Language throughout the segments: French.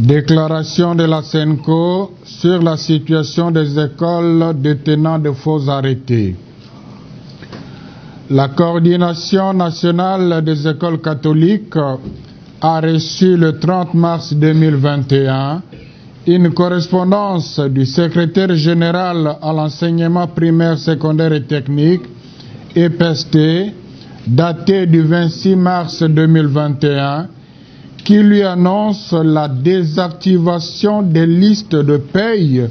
Déclaration de la SENCO sur la situation des écoles détenant de faux arrêtés. La Coordination nationale des écoles catholiques a reçu le 30 mars 2021 une correspondance du secrétaire général à l'enseignement primaire, secondaire et technique, EPST, datée du 26 mars 2021, qui lui annonce la désactivation des listes de paye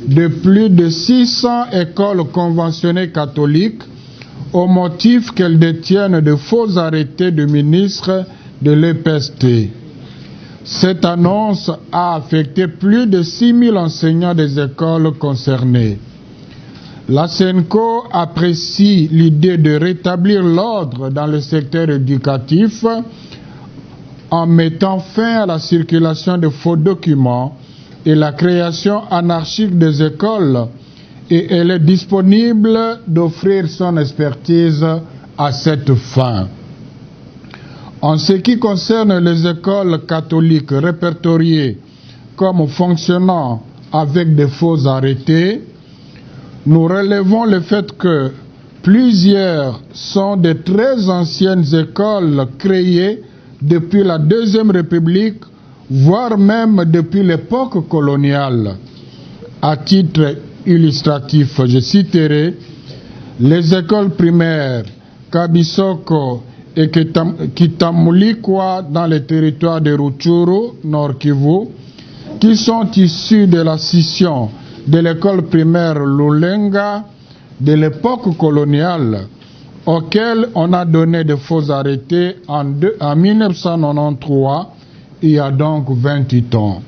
de plus de 600 écoles conventionnées catholiques au motif qu'elles détiennent de faux arrêtés du ministre de l'EPST. Cette annonce a affecté plus de 6 000 enseignants des écoles concernées. La SENCO apprécie l'idée de rétablir l'ordre dans le secteur éducatif en mettant fin à la circulation de faux documents et la création anarchique des écoles, et elle est disponible d'offrir son expertise à cette fin. En ce qui concerne les écoles catholiques répertoriées comme fonctionnant avec de faux arrêtés, nous relevons le fait que plusieurs sont de très anciennes écoles créées depuis la Deuxième République, voire même depuis l'époque coloniale. À titre illustratif, je citerai les écoles primaires Kabisoko et Kitamulikwa dans le territoire de Rutshuru, Nord Kivu, qui sont issus de la scission de l'école primaire Lulenga de l'époque coloniale, auquel on a donné de faux arrêtés en 1993, il y a donc 28 ans.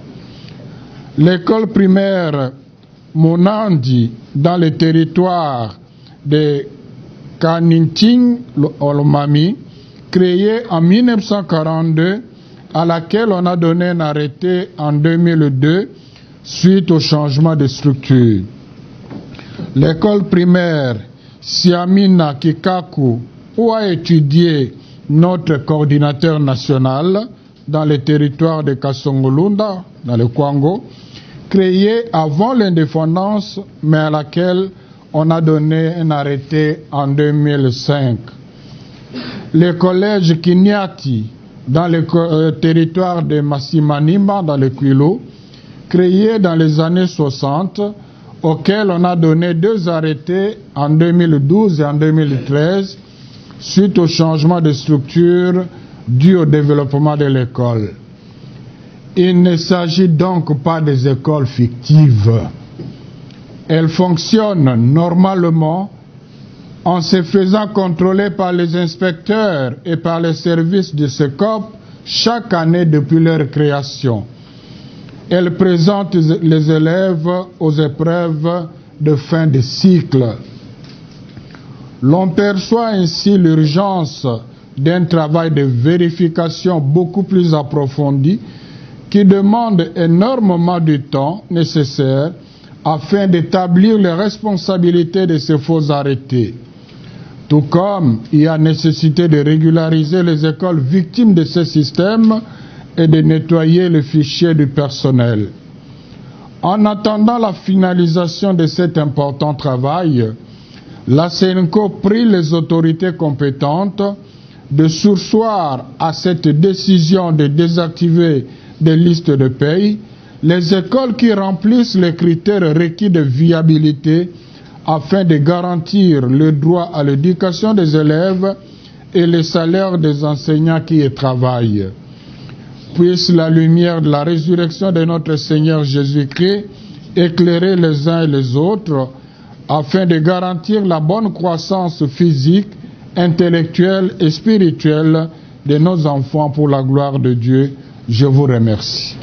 L'école primaire Monandi dans le territoire de Kaninting Olomami, créée en 1942, à laquelle on a donné un arrêté en 2002 suite au changement de structure. L'école primaire Siamina Kikaku, où a étudié notre coordinateur national dans le territoire de Kasongolunda, dans le Kwango, créée avant l'indépendance, mais à laquelle on a donné un arrêté en 2005. Le collège Kinyati, dans le territoire de Massimanima, dans le Kwilu, créé dans les années 60, auquel on a donné 2 arrêtés en 2012 et en 2013 suite au changement de structure dû au développement de l'école. Il ne s'agit donc pas des écoles fictives. Elles fonctionnent normalement en se faisant contrôler par les inspecteurs et par les services du SECOP chaque année depuis leur création. Elles présentent les élèves aux épreuves de fin de cycle. L'on perçoit ainsi l'urgence d'un travail de vérification beaucoup plus approfondi qui demande énormément de temps nécessaire afin d'établir les responsabilités de ces faux arrêtés. Tout comme il y a nécessité de régulariser les écoles victimes de ce système et de nettoyer le fichier du personnel. En attendant la finalisation de cet important travail, la SENCO prie les autorités compétentes de surseoir à cette décision de désactiver des listes de paye les écoles qui remplissent les critères requis de viabilité afin de garantir le droit à l'éducation des élèves et les salaires des enseignants qui y travaillent. Puisse la lumière de la résurrection de notre Seigneur Jésus-Christ éclairer les uns et les autres afin de garantir la bonne croissance physique, intellectuelle et spirituelle de nos enfants pour la gloire de Dieu. Je vous remercie.